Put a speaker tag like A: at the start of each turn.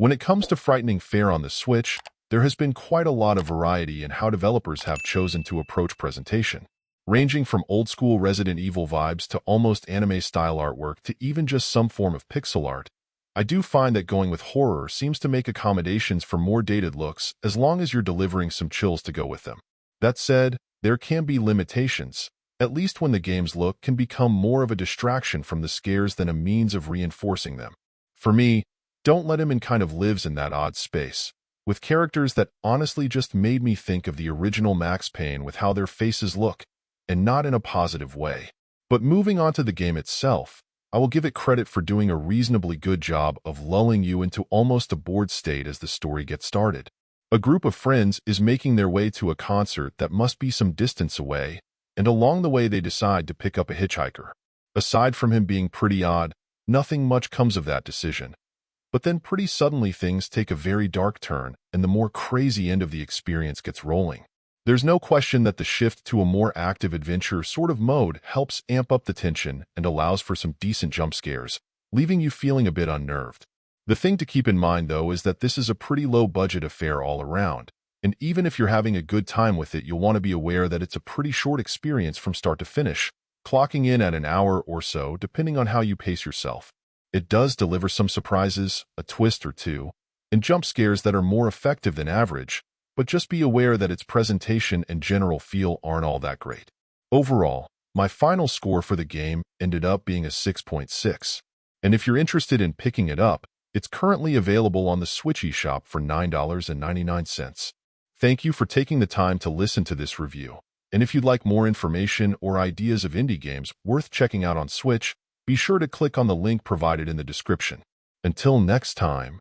A: When it comes to frightening fare on the Switch, there has been quite a lot of variety in how developers have chosen to approach presentation, ranging from old-school Resident Evil vibes to almost anime-style artwork to even just some form of pixel art. I do find that going with horror seems to make accommodations for more dated looks as long as you're delivering some chills to go with them. That said, there can be limitations, at least when the game's look can become more of a distraction from the scares than a means of reinforcing them. For me, Don't Let Him In kind of lives in that odd space, with characters that honestly just made me think of the original Max Payne with how their faces look, and not in a positive way. But moving on to the game itself, I will give it credit for doing a reasonably good job of lulling you into almost a bored state as the story gets started. A group of friends is making their way to a concert that must be some distance away, and along the way they decide to pick up a hitchhiker. Aside from him being pretty odd, nothing much comes of that decision. But then pretty suddenly things take a very dark turn, and the more crazy end of the experience gets rolling. There's no question that the shift to a more active adventure sort of mode helps amp up the tension and allows for some decent jump scares, leaving you feeling a bit unnerved. The thing to keep in mind, though, is that this is a pretty low-budget affair all around, and even if you're having a good time with it, you'll want to be aware that it's a pretty short experience from start to finish, clocking in at an hour or so depending on how you pace yourself. It does deliver some surprises, a twist or two, and jump scares that are more effective than average, but just be aware that its presentation and general feel aren't all that great. Overall, my final score for the game ended up being a 6.6, and if you're interested in picking it up, it's currently available on the Switch eShop for $9.99. Thank you for taking the time to listen to this review, and if you'd like more information or ideas of indie games worth checking out on Switch, be sure to click on the link provided in the description. Until next time.